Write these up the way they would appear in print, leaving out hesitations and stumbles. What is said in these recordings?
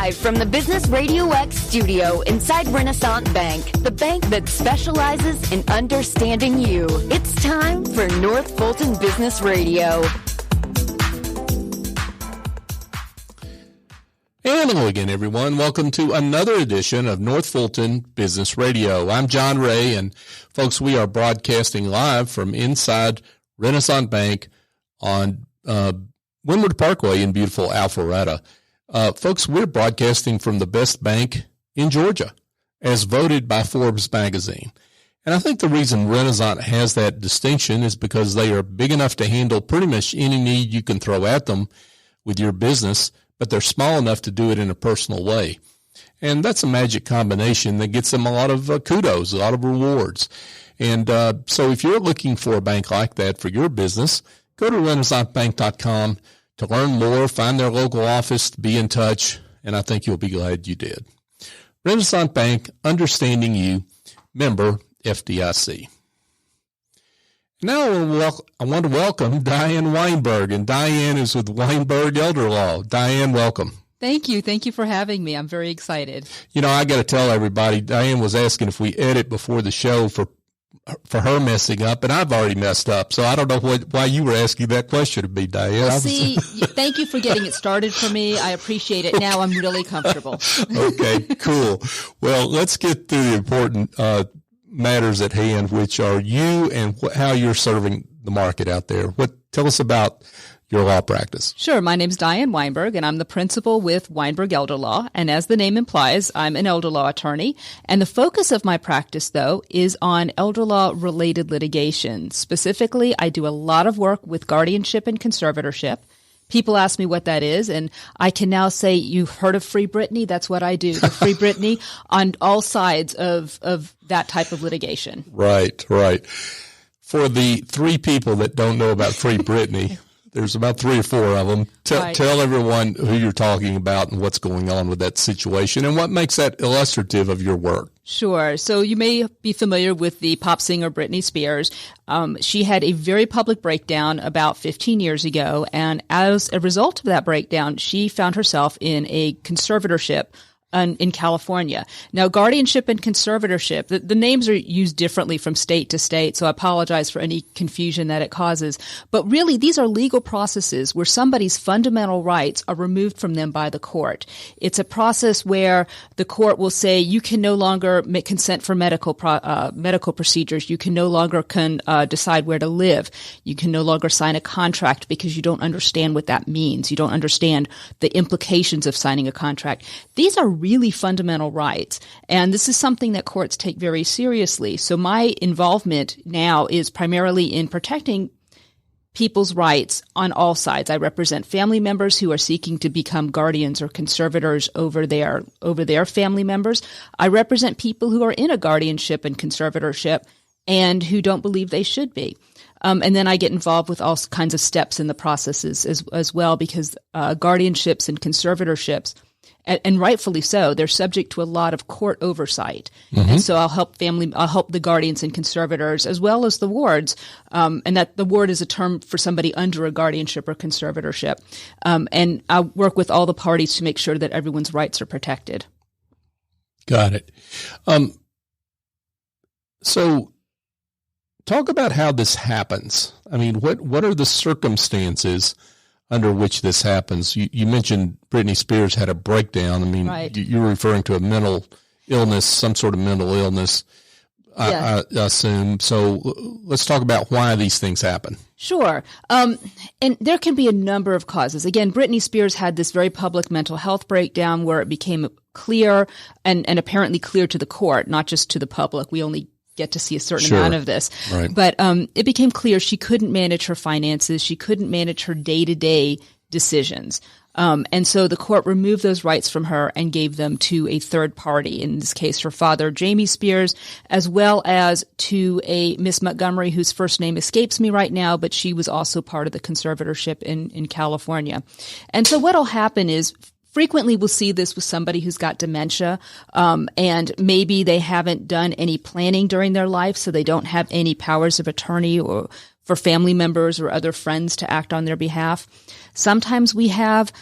Live from the Business RadioX studio inside Renaissance Bank, the bank that specializes in understanding you. It's time for North Fulton Business Radio. And hello again, everyone. Welcome to another edition of North Fulton Business Radio. I'm John Ray, and folks, we are broadcasting live from inside Renaissance Bank on Windward Parkway in beautiful Alpharetta. Folks, we're broadcasting from the best bank in Georgia, as voted by Forbes magazine. And I think the reason Renaissance has that distinction is because they are big enough to handle pretty much any need you can throw at them with your business, but they're small enough to do it in a personal way. And that's a magic combination that gets them a lot of kudos, a lot of rewards. And so if you're looking for a bank like that for your business, go to renaissancebank.com to learn more, find their local office, be in touch, and I think you'll be glad you did. Renaissance Bank, understanding you, member FDIC. Now I want to welcome Diane Weinberg, and Diane is with Weinberg Elder Law. Diane, welcome. Thank you. Thank you for having me. I'm very excited. You know, I got to tell everybody, Diane was asking if we edit before the show for her messing up, and I've already messed up, so I don't know why you were asking that question of me, Diane. Well, see, thank you for getting it started for me. I appreciate it. Now I'm really comfortable. Okay, cool. Well, let's get to the important matters at hand, which are you and how you're serving the market out there. Tell us about your law practice. Sure. My name's Diane Weinberg, and I'm the principal with Weinberg Elder Law. And as the name implies, I'm an elder law attorney. And the focus of my practice, though, is on elder law related litigation. Specifically, I do a lot of work with guardianship and conservatorship. People ask me what that is, and I can now say, you've heard of Free Britney? That's what I do. The Free Britney on all sides of that type of litigation. Right. For the three people that don't know about Free Britney, there's about 3 or 4 of them. Tell everyone who you're talking about and what's going on with that situation and what makes that illustrative of your work. Sure. So you may be familiar with the pop singer Britney Spears. She had a very public breakdown about 15 years ago, and as a result of that breakdown, she found herself in a conservatorship in California. Now, guardianship and conservatorship, the names are used differently from state to state, so I apologize for any confusion that it causes. But really, these are legal processes where somebody's fundamental rights are removed from them by the court. It's a process where the court will say you can no longer make consent for medical procedures. You can no longer decide where to live. You can no longer sign a contract because you don't understand what that means. You don't understand the implications of signing a contract. These are really fundamental rights. And this is something that courts take very seriously. So my involvement now is primarily in protecting people's rights on all sides. I represent family members who are seeking to become guardians or conservators over their family members. I represent people who are in a guardianship and conservatorship and who don't believe they should be. And then I get involved with all kinds of steps in the processes as well, because guardianships and conservatorships, and rightfully so, they're subject to a lot of court oversight. Mm-hmm. And so I'll help the guardians and conservators as well as the wards. And that the ward is a term for somebody under a guardianship or conservatorship. And I work with all the parties to make sure that everyone's rights are protected. Got it. So talk about how this happens. I mean, what are the circumstances under which this happens? You mentioned Britney Spears had a breakdown. I mean, right. You're referring to a mental illness, some sort of mental illness, yeah. I assume. So let's talk about why these things happen. Sure. And there can be a number of causes. Again, Britney Spears had this very public mental health breakdown where it became clear and apparently clear to the court, not just to the public. We only get to see a certain amount of this. Right. But it became clear she couldn't manage her finances. She couldn't manage her day-to-day decisions. And so the court removed those rights from her and gave them to a third party, in this case her father, Jamie Spears, as well as to a Miss Montgomery, whose first name escapes me right now, but she was also part of the conservatorship in California. And so what'll happen is frequently we'll see this with somebody who's got dementia, and maybe they haven't done any planning during their life, so they don't have any powers of attorney or for family members or other friends to act on their behalf. Sometimes we have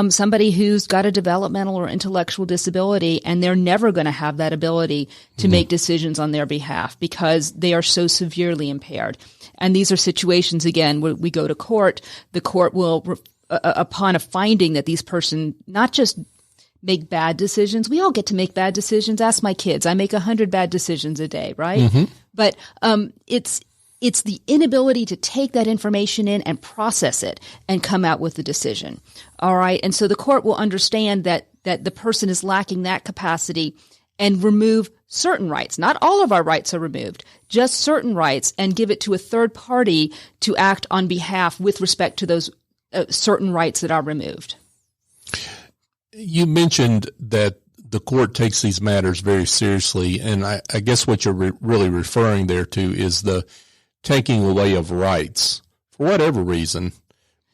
somebody who's got a developmental or intellectual disability, and they're never going to have that ability to make decisions on their behalf because they are so severely impaired. And these are situations, again, where we go to court. The court will, upon a finding that these person not just make bad decisions. We all get to make bad decisions. Ask my kids. I make 100 bad decisions a day, right? Mm-hmm. But it's the inability to take that information in and process it and come out with a decision. All right. And so the court will understand that the person is lacking that capacity and remove certain rights. Not all of our rights are removed, just certain rights, and give it to a third party to act on behalf with respect to those certain rights that are removed. You mentioned that the court takes these matters very seriously, and I guess what you're really referring there to is the taking away of rights for whatever reason.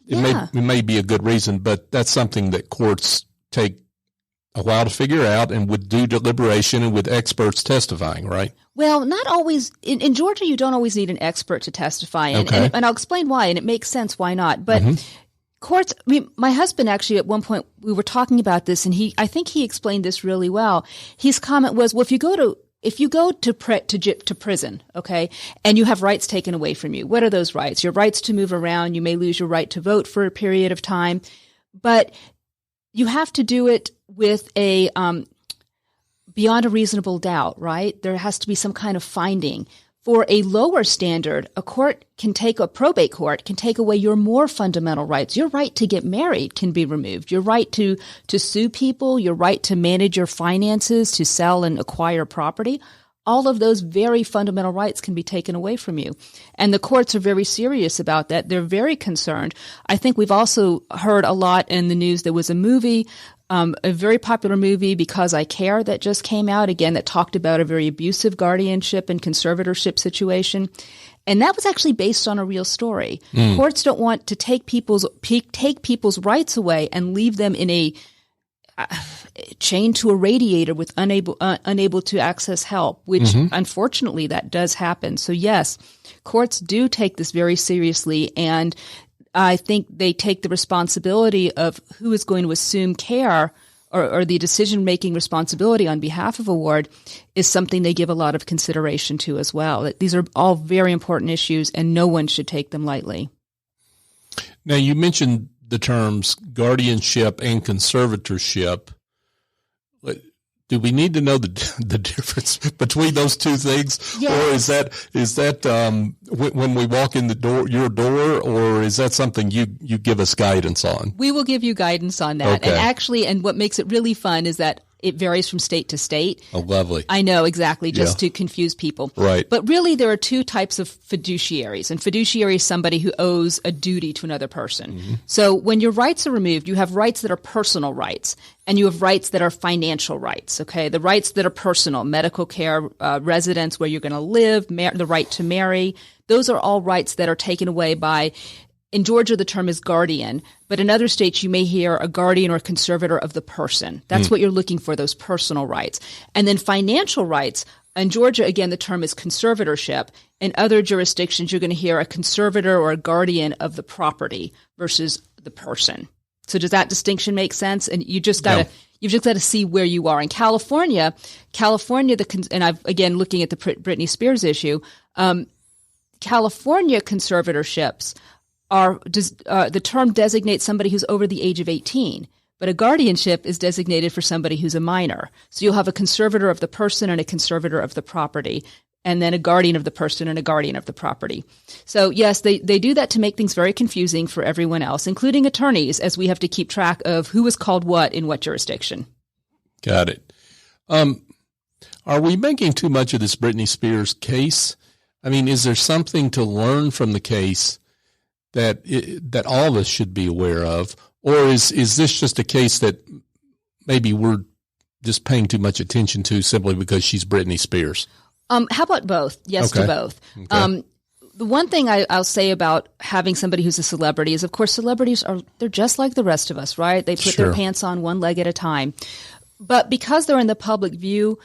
It may be a good reason, but that's something that courts take a while to figure out and would do deliberation and with experts testifying, right? Well, not always. In Georgia, you don't always need an expert to testify, and I'll explain why, and it makes sense why not. But courts, my husband actually at one point, we were talking about this, and I think he explained this really well. His comment was, well, if you go to prison, okay, and you have rights taken away from you, what are those rights? Your rights to move around. You may lose your right to vote for a period of time, but you have to do it with a beyond a reasonable doubt, right? There has to be some kind of finding. For a lower standard, a probate court can take away your more fundamental rights. Your right to get married can be removed. Your right to sue people, your right to manage your finances, to sell and acquire property. All of those very fundamental rights can be taken away from you. And the courts are very serious about that. They're very concerned. I think we've also heard a lot in the news. There was a movie, a very popular movie, Because I Care, that just came out, again, that talked about a very abusive guardianship and conservatorship situation. And that was actually based on a real story. Courts don't want to take people's rights away and leave them in a chained to a radiator with unable to access help, which unfortunately that does happen. So yes, courts do take this very seriously, and I think they take the responsibility of who is going to assume care or the decision-making responsibility on behalf of a ward is something they give a lot of consideration to as well. These are all very important issues, and no one should take them lightly. Now, you mentioned the terms guardianship and conservatorship. Do we need to know the difference between those two things, or is that when we walk in your door, or is that something you give us guidance on? We will give you guidance on that, and what makes it really fun is that it varies from state to state. Oh, lovely. I know, exactly, just to confuse people. Right. But really, there are two types of fiduciaries. And fiduciary is somebody who owes a duty to another person. So when your rights are removed, you have rights that are personal rights, and you have rights that are financial rights, okay? The rights that are personal, medical care, residence, where you're going to live, the right to marry, those are all rights that are taken away by, in Georgia, the term is guardian, but in other states, you may hear a guardian or a conservator of the person. That's what you're looking for, those personal rights. And then financial rights, in Georgia, again, the term is conservatorship. In other jurisdictions, you're going to hear a conservator or a guardian of the property versus the person. So does that distinction make sense? And you've just got to see where you are. In California, and I've, again, looking at the Britney Spears issue, California conservatorships the term designates somebody who's over the age of 18, but a guardianship is designated for somebody who's a minor. So you'll have a conservator of the person and a conservator of the property, and then a guardian of the person and a guardian of the property. So yes, they do that to make things very confusing for everyone else, including attorneys, as we have to keep track of who is called what in what jurisdiction. Got it. Are we making too much of this Britney Spears case? I mean, is there something to learn from the case that all of us should be aware of, or is this just a case that maybe we're just paying too much attention to simply because she's Britney Spears? How about both? Yes to both. Okay. The one thing I'll say about having somebody who's a celebrity is, of course, celebrities they're just like the rest of us, right? They put their pants on one leg at a time. But because they're in the public view,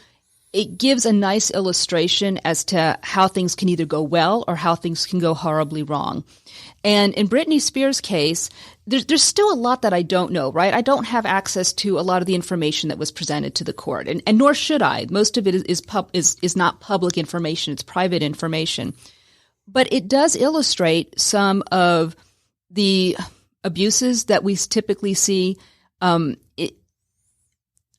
it gives a nice illustration as to how things can either go well or how things can go horribly wrong. And in Britney Spears' case, there's still a lot that I don't know, right? I don't have access to a lot of the information that was presented to the court, and nor should I. Most of it is not public information; it's private information. But it does illustrate some of the abuses that we typically see.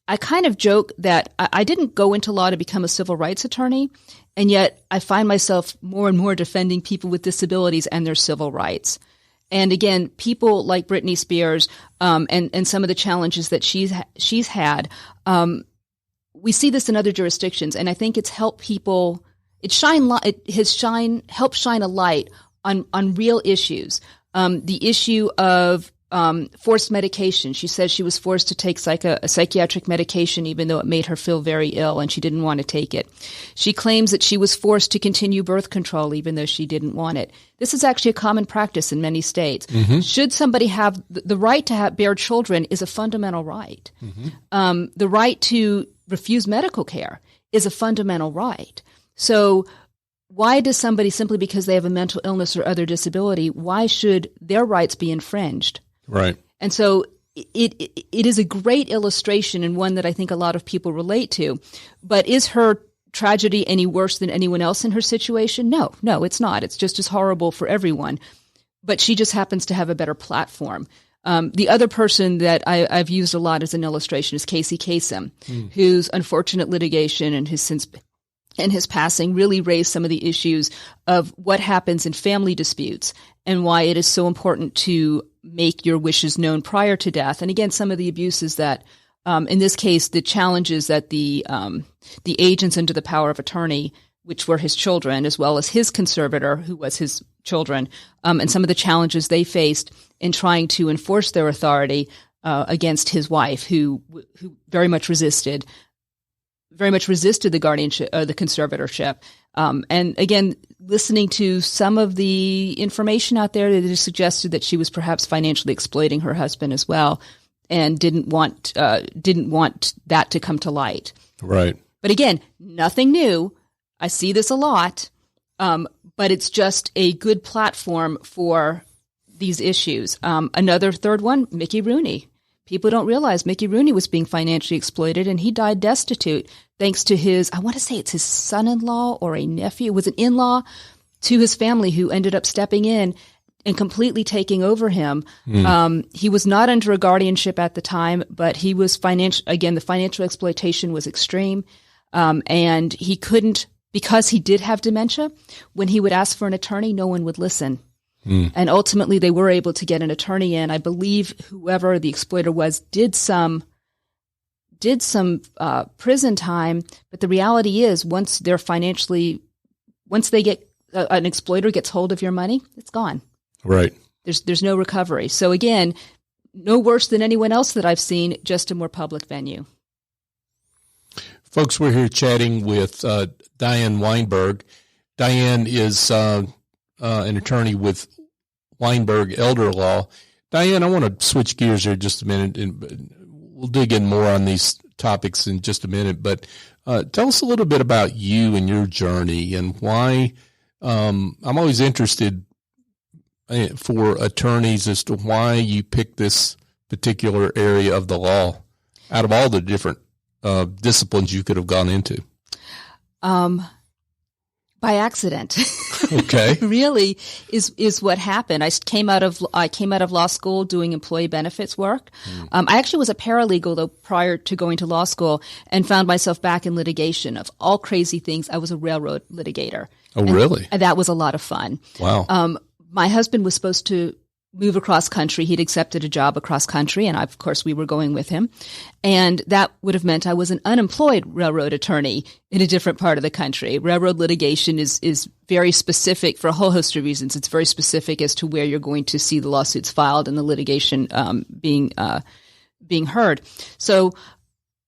I kind of joke that I didn't go into law to become a civil rights attorney, and yet I find myself more and more defending people with disabilities and their civil rights. And again, people like Britney Spears and some of the challenges that she's had, we see this in other jurisdictions, and I think it's helped people. Helped shine a light on real issues. The issue of forced medication. She says she was forced to take a psychiatric medication even though it made her feel very ill and she didn't want to take it. She claims that she was forced to continue birth control even though she didn't want it. This is actually a common practice in many states. Mm-hmm. Should somebody have the right to bear children is a fundamental right. Mm-hmm. The right to refuse medical care is a fundamental right. So why does somebody, simply because they have a mental illness or other disability, why should their rights be infringed? Right. And so it is a great illustration, and one that I think a lot of people relate to. But is her tragedy any worse than anyone else in her situation? No, it's not. It's just as horrible for everyone. But she just happens to have a better platform. The other person that I've used a lot as an illustration is Casey Kasem, whose unfortunate litigation and his passing really raised some of the issues of what happens in family disputes and why it is so important to make your wishes known prior to death. And again, some of the abuses that, in this case, the challenges that the agents under the power of attorney, which were his children, as well as his conservator, who was his children, and some of the challenges they faced in trying to enforce their authority against his wife, who very much resisted the guardianship, the conservatorship. And again, listening to some of the information out there that has suggested that she was perhaps financially exploiting her husband as well, and didn't want that to come to light. Right. But again, nothing new. I see this a lot, but it's just a good platform for these issues. Another third one, Mickey Rooney. People don't realize Mickey Rooney was being financially exploited, and he died destitute thanks to his, I want to say it's his son-in-law or a nephew, it was an in-law to his family who ended up stepping in and completely taking over him. He was not under a guardianship at the time, but he was the financial exploitation was extreme. And he couldn't, because he did have dementia, when he would ask for an attorney, no one would listen. And ultimately, they were able to get an attorney in. I believe whoever the exploiter was did some prison time. But the reality is, once they get an exploiter gets hold of your money, it's gone. Right. There's no recovery. So again, no worse than anyone else that I've seen, just a more public venue. Folks, we're here chatting with Diane Weinberg. Diane is an attorney with Weinberg Elder Law. Diane, I want to switch gears here just a minute, and we'll dig in more on these topics in just a minute. But tell us a little bit about you and your journey and why. I'm always interested for attorneys as to why you picked this particular area of the law out of all the different disciplines you could have gone into. By accident. Okay. Really is what happened. I came out of law school doing employee benefits work. I actually was a paralegal though prior to going to law school, and found myself back in litigation. Of all crazy things, I was a railroad litigator. Oh, really? And that was a lot of fun. Wow. My husband was supposed to move across country. He'd accepted a job across country, and of course we were going with him. And that would have meant I was an unemployed railroad attorney in a different part of the country. Railroad litigation is very specific for a whole host of reasons. It's very specific as to where you're going to see the lawsuits filed and the litigation being heard. So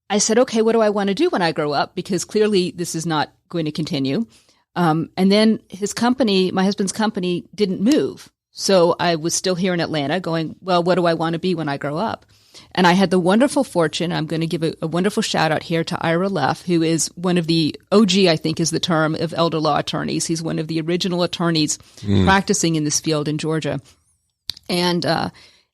I said, okay, what do I want to do when I grow up? Because clearly this is not going to continue. And then my husband's company didn't move. So I was still here in Atlanta going, well, what do I want to be when I grow up? And I had the wonderful fortune, I'm going to give a wonderful shout out here to Ira Leff, who is one of the OG, I think is the term, of elder law attorneys. He's one of the original attorneys practicing in this field in Georgia. And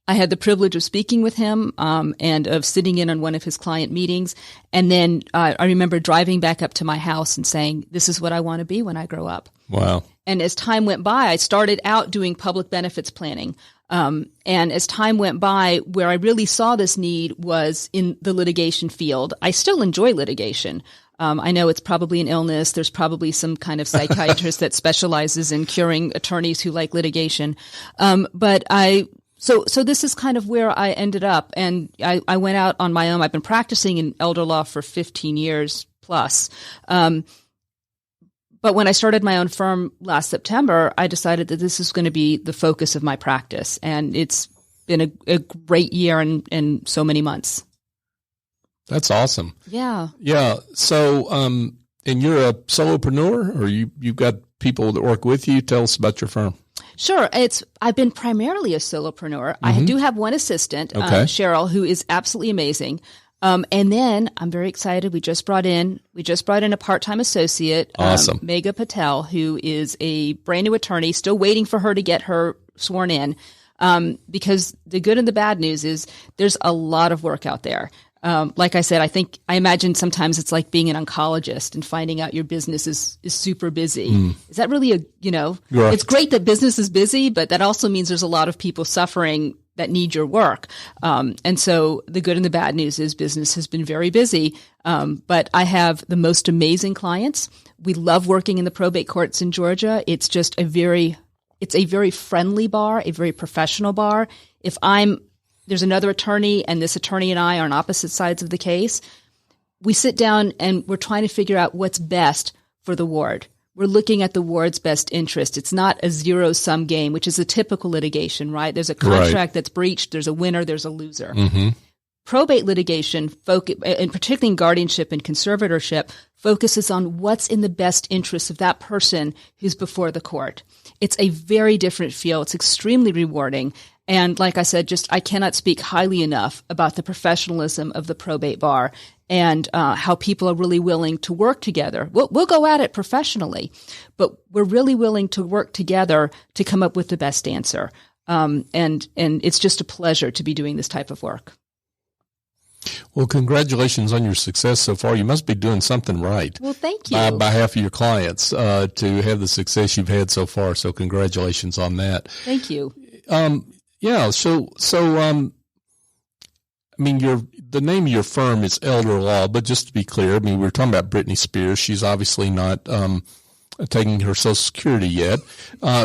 I had the privilege of speaking with him and of sitting in on one of his client meetings. And then I remember driving back up to my house and saying, this is what I want to be when I grow up. Wow. And as time went by, I started out doing public benefits planning. And as time went by, where I really saw this need was in the litigation field. I still enjoy litigation. I know it's probably an illness. There's probably some kind of psychiatrist that specializes in curing attorneys who like litigation. So this is kind of where I ended up. And I went out on my own. I've been practicing in elder law for 15 years plus. But when I started my own firm last September, I decided that this is going to be the focus of my practice. And it's been a great year and so many months. That's awesome. Yeah. Yeah. So, and you're a solopreneur, or you've got people that work with you? Tell us about your firm. Sure. I've been primarily a solopreneur. I do have one assistant, Cheryl, who is absolutely amazing. And then I'm very excited. We just brought in a part-time associate, awesome. Megha Patel, who is a brand new attorney, still waiting for her to get her sworn in. Because the good and the bad news is there's a lot of work out there. Like I said, I imagine sometimes it's like being an oncologist and finding out your business is super busy. Is that really right. It's great that business is busy, but that also means there's a lot of people suffering that need your work. And so the good and the bad news is business has been very busy. But I have the most amazing clients. We love working in the probate courts in Georgia. It's just it's a very friendly bar, a very professional bar. There's another attorney, and this attorney and I are on opposite sides of the case. We sit down and we're trying to figure out what's best for the ward. We're looking at the ward's best interest. It's not a zero-sum game, which is a typical litigation, right? There's a contract that's breached. There's a winner. There's a loser. Mm-hmm. Probate litigation, and particularly in guardianship and conservatorship, focuses on what's in the best interest of that person who's before the court. It's a very different feel. It's extremely rewarding. And like I said, I cannot speak highly enough about the professionalism of the probate bar and how people are really willing to work together. We'll go at it professionally, but we're really willing to work together to come up with the best answer. And it's just a pleasure to be doing this type of work. Well, congratulations on your success so far. You must be doing something right. Well, thank you. By half of your clients to have the success you've had so far. So congratulations on that. Thank you. Yeah. So, I mean, the name of your firm is Elder Law, but just to be clear, I mean, we were talking about Britney Spears. She's obviously not taking her Social Security yet.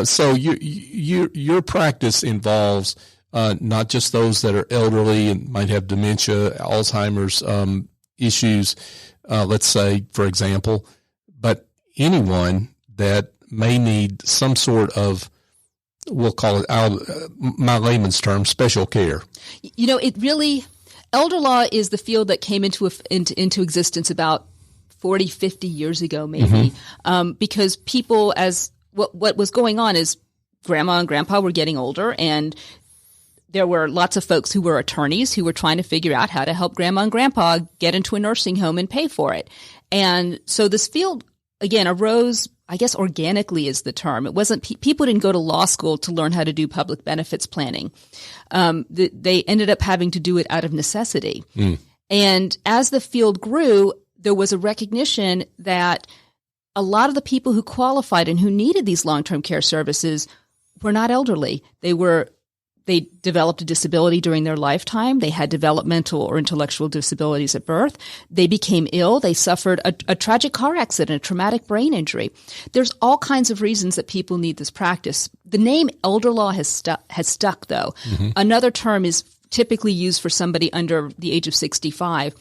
So your practice involves not just those that are elderly and might have dementia, Alzheimer's issues, let's say, for example, but anyone that may need some sort of, we'll call it, my layman's term, special care. Elder law is the field that came into existence about 40, 50 years ago, maybe, because people, what was going on is grandma and grandpa were getting older, and there were lots of folks who were attorneys who were trying to figure out how to help grandma and grandpa get into a nursing home and pay for it. And so this field, again, arose, I guess organically is the term. It wasn't, people didn't go to law school to learn how to do public benefits planning. They ended up having to do it out of necessity. And as the field grew, there was a recognition that a lot of the people who qualified and who needed these long-term care services were not elderly. They developed a disability during their lifetime. They had developmental or intellectual disabilities at birth. They became ill. They suffered a tragic car accident, a traumatic brain injury. There's all kinds of reasons that people need this practice. The name elder law has stuck, though. Another term is typically used for somebody under the age of 65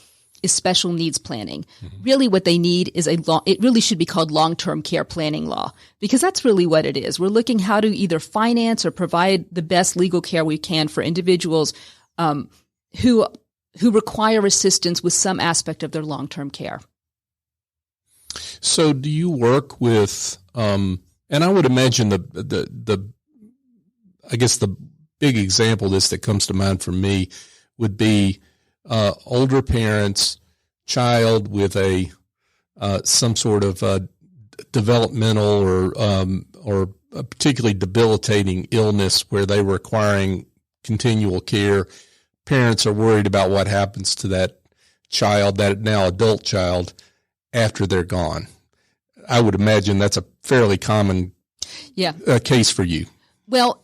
is special needs planning. Really what they need is it really should be called long-term care planning law, because that's really what it is. We're looking how to either finance or provide the best legal care we can for individuals who require assistance with some aspect of their long-term care. So do you work with, and I would imagine the I guess the big example of this that comes to mind for me would be older parents, child with some sort of developmental or a particularly debilitating illness where they're requiring continual care. Parents are worried about what happens to that child, that now adult child, after they're gone. I would imagine that's a fairly common case for you. Well,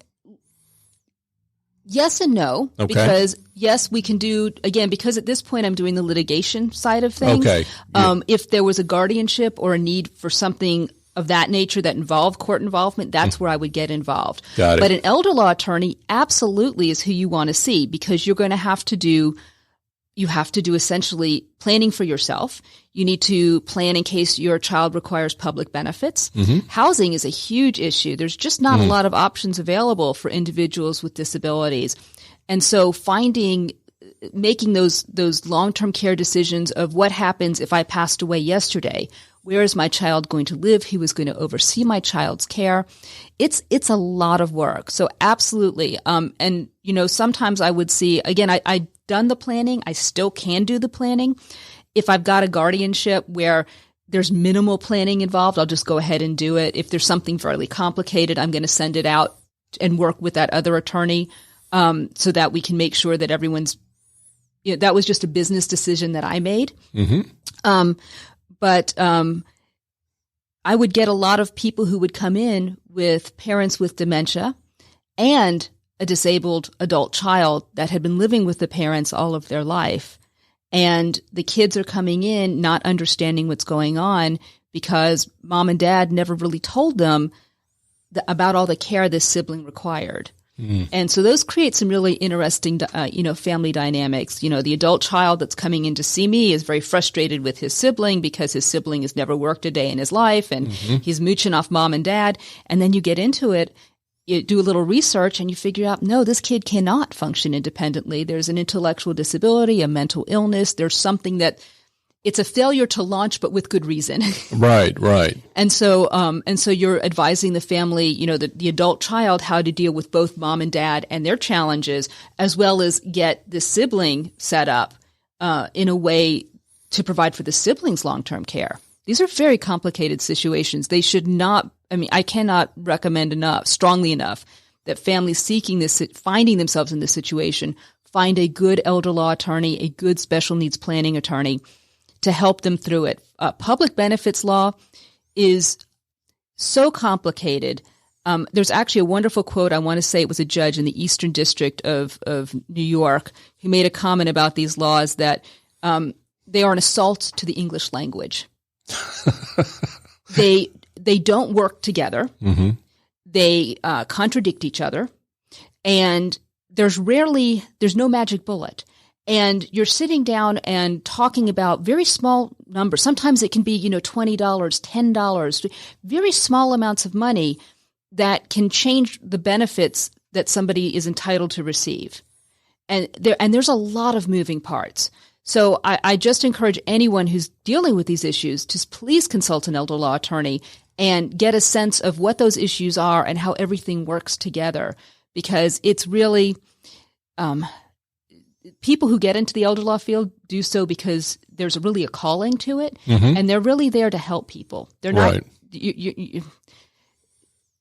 yes and no, because yes, we can do, again, because at this point I'm doing the litigation side of things. Okay. If there was a guardianship or a need for something of that nature that involved court involvement, that's where I would get involved. Got it. But an elder law attorney absolutely is who you want to see, because you're going to have to do essentially planning for yourself. You need to plan in case your child requires public benefits. Mm-hmm. Housing is a huge issue. There's just not a lot of options available for individuals with disabilities. And so making those long-term care decisions of what happens if I passed away yesterday, where is my child going to live? Who is going to oversee my child's care? It's a lot of work. So absolutely. And sometimes I would see, again, I done the planning. I still can do the planning. If I've got a guardianship where there's minimal planning involved, I'll just go ahead and do it. If there's something fairly complicated, I'm going to send it out and work with that other attorney, so that we can make sure that everyone's, that was just a business decision that I made. Mm-hmm. But I would get a lot of people who would come in with parents with dementia and a disabled adult child that had been living with the parents all of their life. And the kids are coming in not understanding what's going on because mom and dad never really told them about all the care this sibling required. Mm. And so those create some really interesting, family dynamics. The adult child that's coming in to see me is very frustrated with his sibling because his sibling has never worked a day in his life and he's mooching off mom and dad. And then you get into it, you do a little research and you figure out, no, this kid cannot function independently. There's an intellectual disability, a mental illness. There's something that it's a failure to launch, but with good reason. Right. And so you're advising the family, the adult child, how to deal with both mom and dad and their challenges, as well as get the sibling set up in a way to provide for the sibling's long-term care. These are very complicated situations. They should not, I cannot recommend strongly enough that families seeking this, finding themselves in this situation, find a good elder law attorney, a good special needs planning attorney to help them through it. Public benefits law is so complicated. There's actually a wonderful quote. I want to say it was a judge in the Eastern District of New York who made a comment about these laws that they are an assault to the English language. They don't work together. Mm-hmm. They contradict each other, and there's no magic bullet. And you're sitting down and talking about very small numbers. Sometimes it can be, $20, $10, very small amounts of money that can change the benefits that somebody is entitled to receive. And there's a lot of moving parts. So I just encourage anyone who's dealing with these issues to please consult an elder law attorney and get a sense of what those issues are and how everything works together. Because it's really people who get into the elder law field do so because there's really a calling to it, and they're really there to help people. They're not. Right.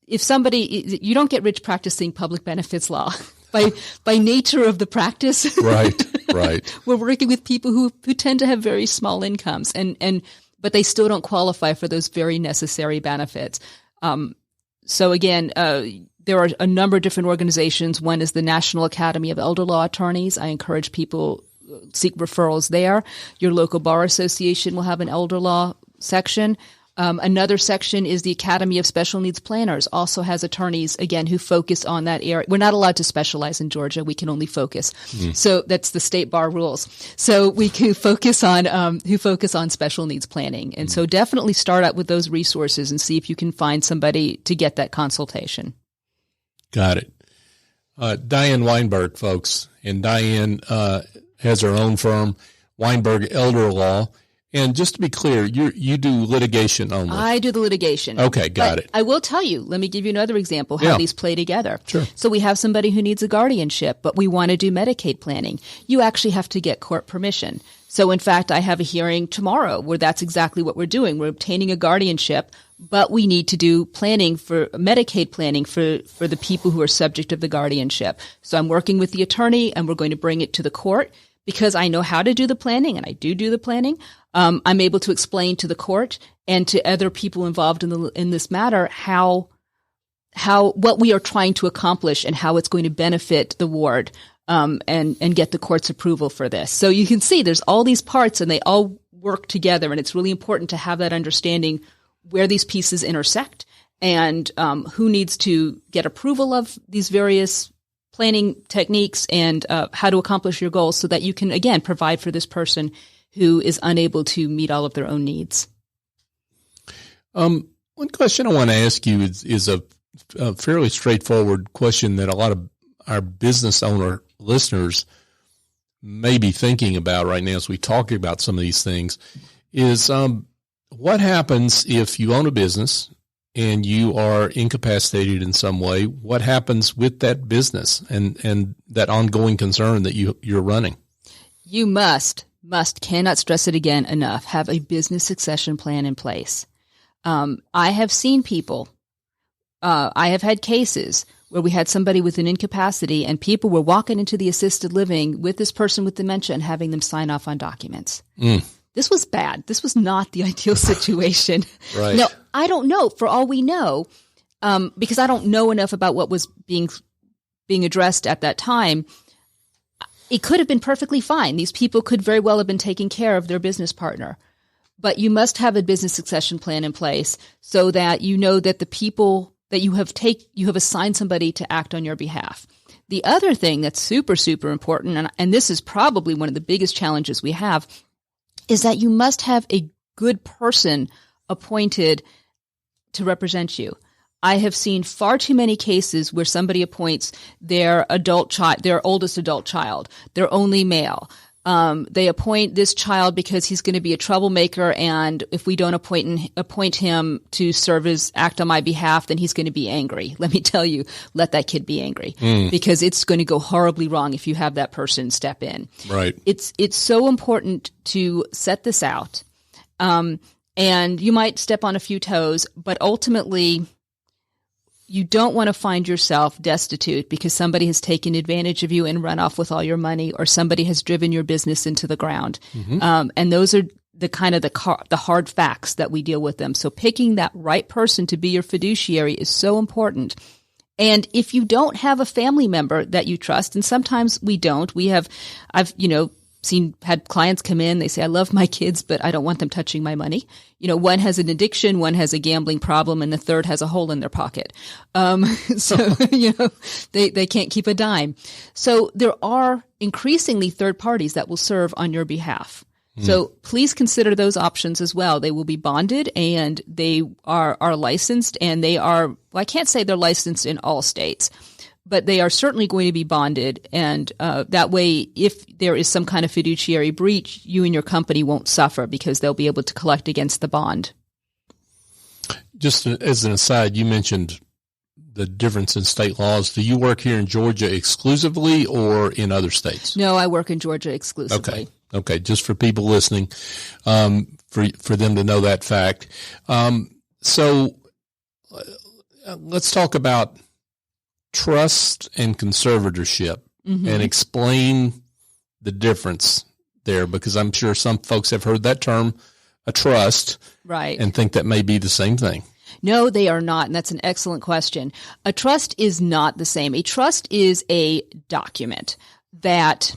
If somebody, you don't get rich practicing public benefits law by nature of the practice. Right. We're working with people who tend to have very small incomes, but they still don't qualify for those very necessary benefits. So again, there are a number of different organizations. One is the National Academy of Elder Law Attorneys. I encourage people seek referrals there. Your local bar association will have an elder law section. Another section is the Academy of Special Needs Planners, also has attorneys, again, who focus on that area. We're not allowed to specialize in Georgia. We can only focus. So that's the state bar rules. So we can focus on special needs planning. And so definitely start out with those resources and see if you can find somebody to get that consultation. Got it. Diane Weinberg, folks. And Diane has her own firm, Weinberg Elder Law. And just to be clear, you do litigation only. I do the litigation. Okay, got it. I will tell you, let me give you another example how these play together. Sure. So we have somebody who needs a guardianship, but we want to do Medicaid planning. You actually have to get court permission. So in fact, I have a hearing tomorrow where that's exactly what we're doing. We're obtaining a guardianship, but we need to do planning for Medicaid planning for the people who are subject of the guardianship. So I'm working with the attorney and we're going to bring it to the court because I know how to do the planning and I do the planning. I'm able to explain to the court and to other people involved in this matter how what we are trying to accomplish and how it's going to benefit the ward. And get the court's approval for this. So you can see there's all these parts and they all work together. And it's really important to have that understanding where these pieces intersect and who needs to get approval of these various planning techniques and how to accomplish your goals so that you can, again, provide for this person who is unable to meet all of their own needs. One question I want to ask you is a fairly straightforward question that a lot of our business owner listeners may be thinking about right now as we talk about some of these things is what happens if you own a business and you are incapacitated in some way? What happens with that business and that ongoing concern that you're running? You cannot stress it again enough, have a business succession plan in place. I have seen people, I have had cases where we had somebody with an incapacity and people were walking into the assisted living with this person with dementia and having them sign off on documents. This was bad. This was not the ideal situation. Right. No, I don't know. For all we know, because I don't know enough about what was being addressed at that time, it could have been perfectly fine. These people could very well have been taking care of their business partner. But you must have a business succession plan in place so that you know that the people that you have assigned somebody to act on your behalf. The other thing that's super, super important, and this is probably one of the biggest challenges we have, is that you must have a good person appointed to represent you. I have seen far too many cases where somebody appoints their oldest adult child, their only male. They appoint this child because he's going to be a troublemaker, and if we don't appoint him to act on my behalf, then he's going to be angry. Let me tell you, let that kid be angry because it's going to go horribly wrong if you have that person step in. Right. It's so important to set this out, and you might step on a few toes, but ultimately, you don't want to find yourself destitute because somebody has taken advantage of you and run off with all your money, or somebody has driven your business into the ground. And those are the hard facts that we deal with them. So picking that right person to be your fiduciary is so important. And if you don't have a family member that you trust, and sometimes we don't, I've had clients come in, they say, I love my kids, but I don't want them touching my money. One has an addiction, one has a gambling problem, and the third has a hole in their pocket. They can't keep a dime. So there are increasingly third parties that will serve on your behalf. So please consider those options as well. They will be bonded and they are licensed, and I can't say they're licensed in all states, but they are certainly going to be bonded. And that way, if there is some kind of fiduciary breach, you and your company won't suffer because they'll be able to collect against the bond. Just as an aside, you mentioned the difference in state laws. Do you work here in Georgia exclusively or in other states? No, I work in Georgia exclusively. Okay. Just for people listening, for them to know that fact. So let's talk about trust and conservatorship and explain the difference there, because I'm sure some folks have heard that term, a trust, right, and think that may be the same thing. No, they are not, and that's an excellent question. A trust is not the same. A trust is a document that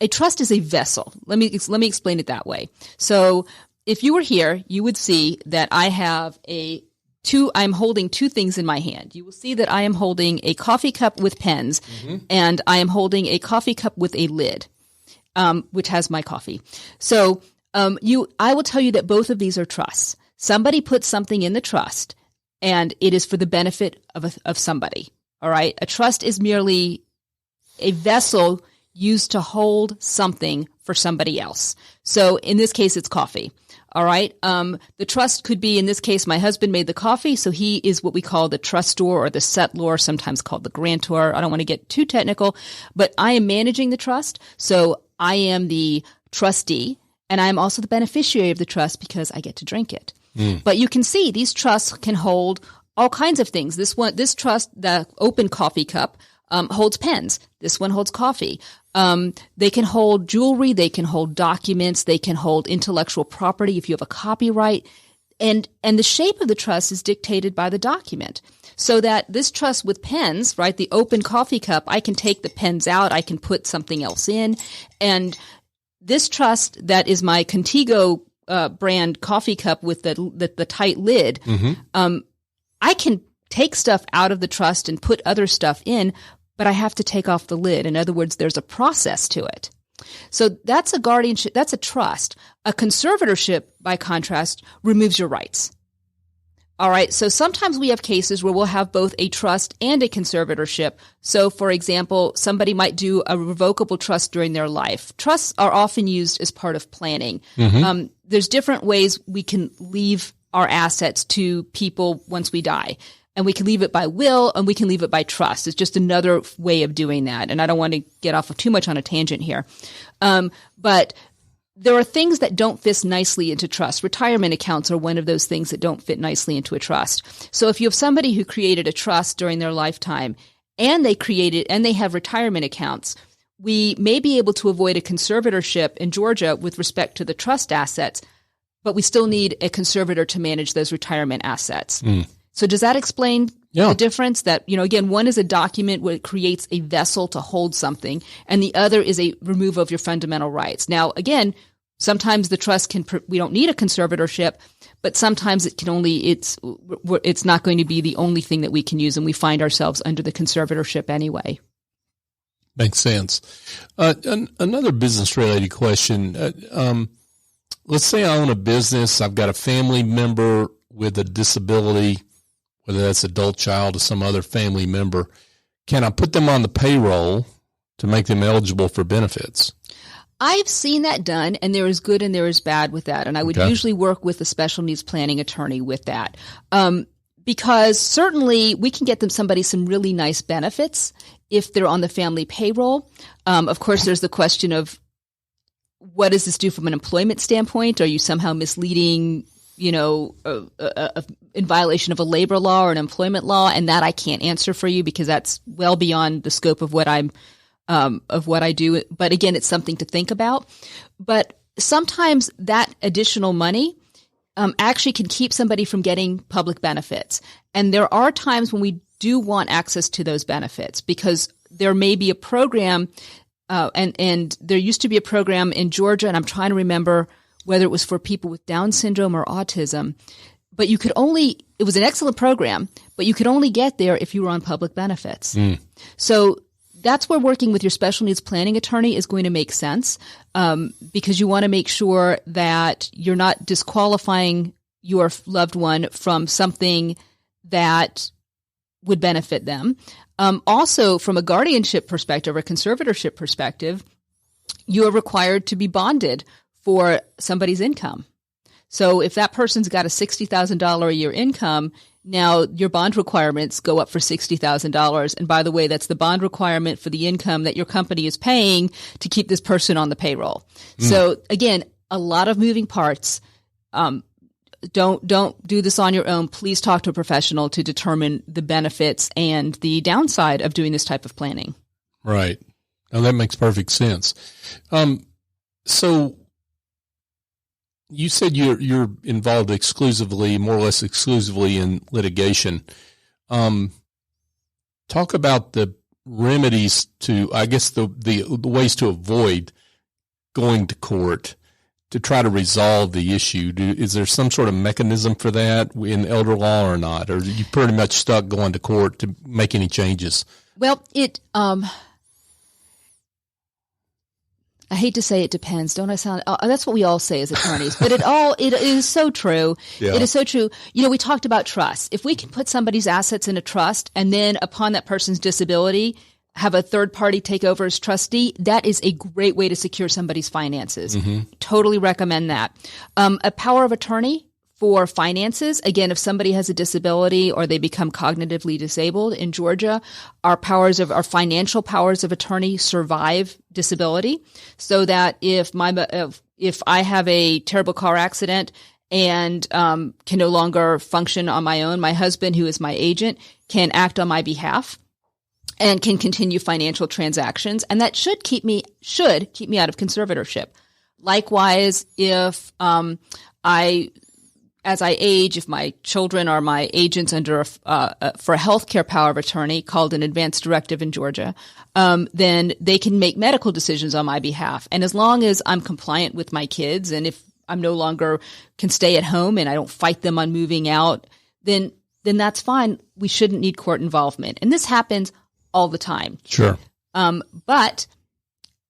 a trust is a vessel. Let me explain it that way. So if you were here, you would see that I have I'm holding two things in my hand. You will see that I am holding a coffee cup with pens, and I am holding a coffee cup with a lid, which has my coffee. So I will tell you that both of these are trusts. Somebody puts something in the trust, and it is for the benefit of somebody. All right. A trust is merely a vessel used to hold something for somebody else. So in this case, it's coffee. All right. The trust could be, in this case, my husband made the coffee, so he is what we call the trustor or the settlor, sometimes called the grantor. I don't want to get too technical, but I am managing the trust. So I am the trustee, and I'm also the beneficiary of the trust because I get to drink it. But you can see these trusts can hold all kinds of things. This trust, the open coffee cup, holds pens. This one holds coffee. They can hold jewelry. They can hold documents. They can hold intellectual property if you have a copyright. And the shape of the trust is dictated by the document. So that this trust with pens, right, the open coffee cup, I can take the pens out. I can put something else in. And this trust that is my Contigo brand coffee cup with the tight lid, I can take stuff out of the trust and put other stuff in, but I have to take off the lid. In other words, there's a process to it. So that's a guardianship, that's a trust. A conservatorship, by contrast, removes your rights. All right, so sometimes we have cases where we'll have both a trust and a conservatorship. So, for example, somebody might do a revocable trust during their life. Trusts are often used as part of planning. There's different ways we can leave our assets to people once we die. And we can leave it by will, and we can leave it by trust. It's just another way of doing that. And I don't want to get off of too much on a tangent here. But there are things that don't fit nicely into trust. Retirement accounts are one of those things that don't fit nicely into a trust. So if you have somebody who created a trust during their lifetime and they have retirement accounts, we may be able to avoid a conservatorship in Georgia with respect to the trust assets, but we still need a conservator to manage those retirement assets. So does that explain the difference? That, again, one is a document where it creates a vessel to hold something, and the other is a removal of your fundamental rights. Now, again, sometimes the trust we don't need a conservatorship, but sometimes it's not going to be the only thing that we can use, and we find ourselves under the conservatorship anyway. Makes sense. Another business-related question. Let's say I own a business. I've got a family member with a disability, whether that's adult child or some other family member. Can I put them on the payroll to make them eligible for benefits? I've seen that done, and there is good and there is bad with that. And I would usually work with a special needs planning attorney with that. Because certainly we can get them some really nice benefits if they're on the family payroll. Of course, there's the question of what does this do from an employment standpoint? Are you somehow misleading, in violation of a labor law or an employment law? And that I can't answer for you because that's well beyond the scope of what I do. But again, it's something to think about. But sometimes that additional money actually can keep somebody from getting public benefits. And there are times when we do want access to those benefits because there may be a program, and there used to be a program in Georgia, and I'm trying to remember whether it was for people with Down syndrome or autism. But it was an excellent program, but you could only get there if you were on public benefits. So that's where working with your special needs planning attorney is going to make sense, because you want to make sure that you're not disqualifying your loved one from something that would benefit them. Also, from a guardianship perspective or conservatorship perspective, you are required to be bonded for somebody's income. So if that person's got a $60,000 a year income, now your bond requirements go up for $60,000. And by the way, that's the bond requirement for the income that your company is paying to keep this person on the payroll. So again, a lot of moving parts. Don't do this on your own. Please talk to a professional to determine the benefits and the downside of doing this type of planning. Right. Now that makes perfect sense. So you said you're involved more or less exclusively in litigation. Talk about the remedies to, I guess, the ways to avoid going to court to try to resolve the issue. Is there some sort of mechanism for that in elder law or not? Or are you pretty much stuck going to court to make any changes? Well, I hate to say it depends. Don't I sound? That's what we all say as attorneys, but it is so true. Yeah. It is so true. We talked about trust. If we can put somebody's assets in a trust, and then upon that person's disability, have a third party take over as trustee, that is a great way to secure somebody's finances. Totally recommend that. A power of attorney for finances, again, if somebody has a disability or they become cognitively disabled in Georgia, our financial powers of attorney survive disability, so that if I have a terrible car accident and can no longer function on my own, my husband, who is my agent, can act on my behalf and can continue financial transactions, and that should keep me out of conservatorship. Likewise, if as I age, if my children are my agents under for a healthcare power of attorney called an advance directive in Georgia, then they can make medical decisions on my behalf. And as long as I'm compliant with my kids, and if I'm no longer can stay at home and I don't fight them on moving out, then that's fine. We shouldn't need court involvement. And this happens all the time. Sure. But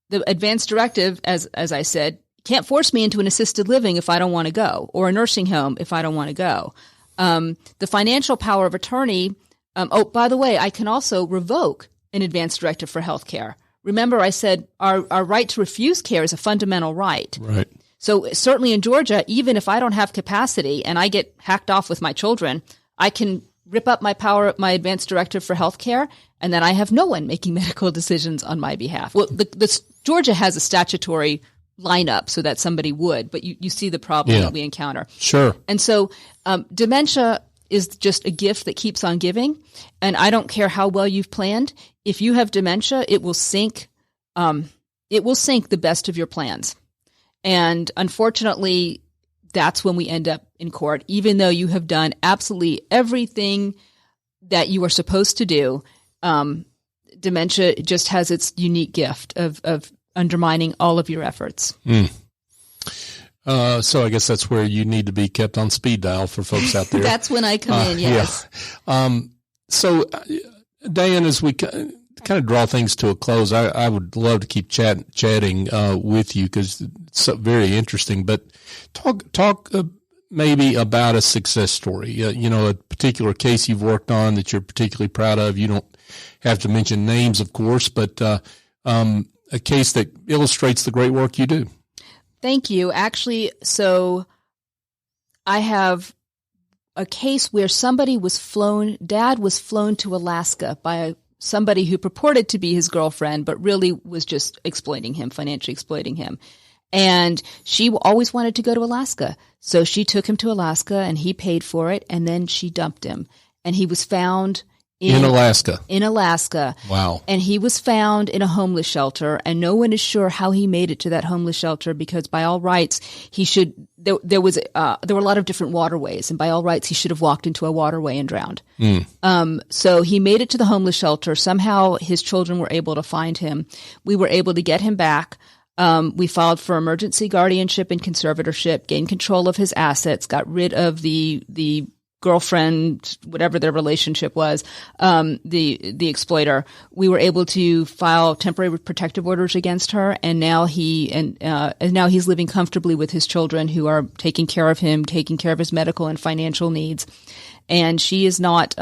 the advance directive, as I said, can't force me into an assisted living if I don't want to go, or a nursing home if I don't want to go. The financial power of attorney, by the way, I can also revoke an advance directive for health care. Remember, I said our right to refuse care is a fundamental right. Right. So certainly in Georgia, even if I don't have capacity and I get hacked off with my children, I can rip up my advance directive for health care, and then I have no one making medical decisions on my behalf. Well, Georgia has a statutory lineup so that somebody would, but you see the problem that we encounter. Sure. And so dementia is just a gift that keeps on giving, and I don't care how well you've planned. If you have dementia, it will sink the best of your plans. And unfortunately, that's when we end up in court, even though you have done absolutely everything that you are supposed to do. Dementia just has its unique gift of undermining all of your efforts. So I guess that's where you need to be kept on speed dial for folks out there. That's when I come in, yes. Yeah. So, Diane, as we kind of draw things to a close, I would love to keep chatting with you because it's very interesting. But talk maybe about a success story, a particular case you've worked on that you're particularly proud of. You don't have to mention names, of course, but a case that illustrates the great work you do. Thank you. Actually, so I have a case where Dad was flown to Alaska by somebody who purported to be his girlfriend, but really was just financially exploiting him. And she always wanted to go to Alaska. So she took him to Alaska and he paid for it. And then she dumped him. And he was found in Alaska. Wow. And he was found in a homeless shelter, and no one is sure how he made it to that homeless shelter, because by all rights there were a lot of different waterways, and by all rights he should have walked into a waterway and drowned. So he made it to the homeless shelter. Somehow his children were able to find him. We were able to get him back. We filed for emergency guardianship and conservatorship, gained control of his assets, got rid of the girlfriend, whatever their relationship was, the exploiter. We were able to file temporary protective orders against her, and now he's living comfortably with his children, who are taking care of him, taking care of his medical and financial needs, and she is not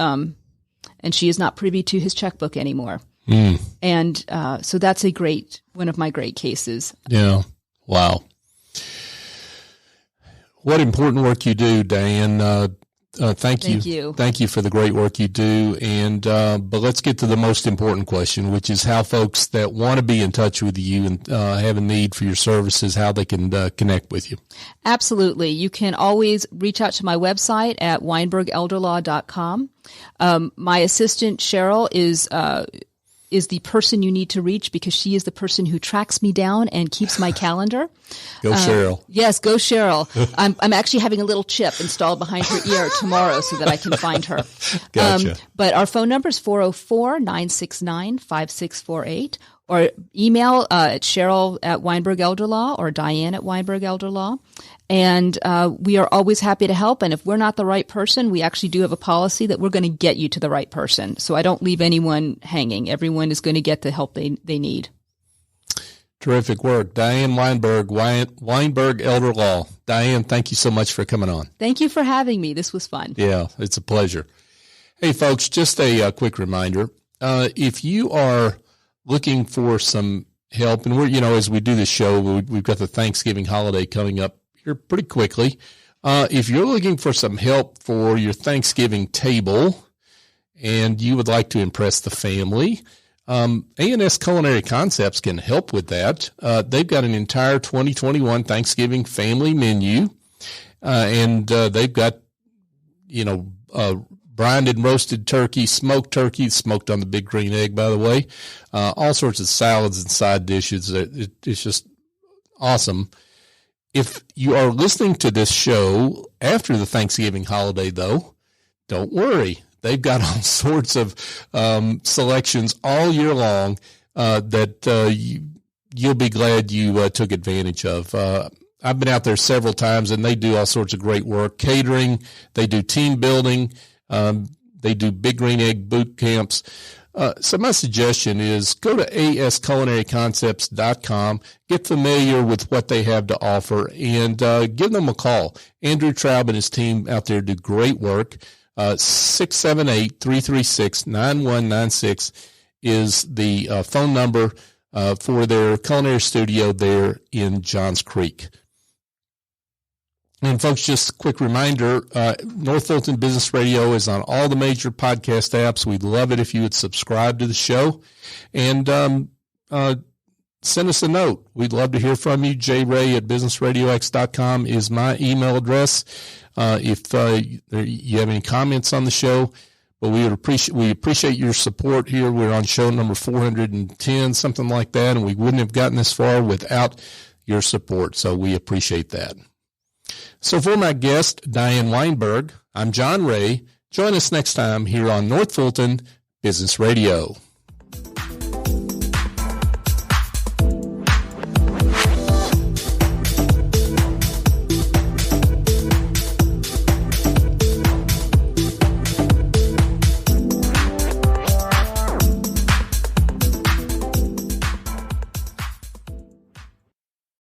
privy to his checkbook anymore. And so that's one of my great cases. Yeah. Wow. What important work you do, Diane. Thank you. Thank you for the great work you do. And but let's get to the most important question, which is how folks that want to be in touch with you and have a need for your services, how they can connect with you. Absolutely. You can always reach out to my website at weinbergelderlaw.com. My assistant, Cheryl, is the person you need to reach, because she is the person who tracks me down and keeps my calendar. Go Cheryl. Yes, go Cheryl. I'm actually having a little chip installed behind her ear tomorrow so that I can find her. Gotcha. But our phone number is 404-969-5648, or email at Cheryl at Weinberg Elder Law or Diane at Weinberg Elder Law. And we are always happy to help. And if we're not the right person, we actually do have a policy that we're going to get you to the right person. So I don't leave anyone hanging. Everyone is going to get the help they need. Terrific work. Diane Weinberg, Weinberg Elder Law. Diane, thank you so much for coming on. Thank you for having me. This was fun. Yeah, it's a pleasure. Hey, folks, just a quick reminder. If you are looking for some help, and we're, as we do this show, we've got the Thanksgiving holiday coming up here pretty quickly. If you're looking for some help for your Thanksgiving table and you would like to impress the family, A&S Culinary Concepts can help with that. They've got an entire 2021 Thanksgiving family menu, and they've got, brined and roasted turkey, smoked on the big green egg, by the way, all sorts of salads and side dishes. It's just awesome. If you are listening to this show after the Thanksgiving holiday, though, don't worry. They've got all sorts of selections all year long that you'll be glad you took advantage of. I've been out there several times, and they do all sorts of great work. Catering, they do team building, they do big green egg boot camps. So my suggestion is go to asculinaryconcepts.com, get familiar with what they have to offer, and give them a call. Andrew Traub and his team out there do great work. 678-336-9196 is the phone number for their culinary studio there in Johns Creek. And folks, just a quick reminder, North Fulton Business Radio is on all the major podcast apps. We'd love it if you would subscribe to the show and send us a note. We'd love to hear from you. jray@businessradiox.com is my email address. If you have any comments on the show, but we appreciate your support here. We're on show number 410, something like that, and we wouldn't have gotten this far without your support. So we appreciate that. So for my guest, Diane Weinberg, I'm John Ray. Join us next time here on North Fulton Business Radio.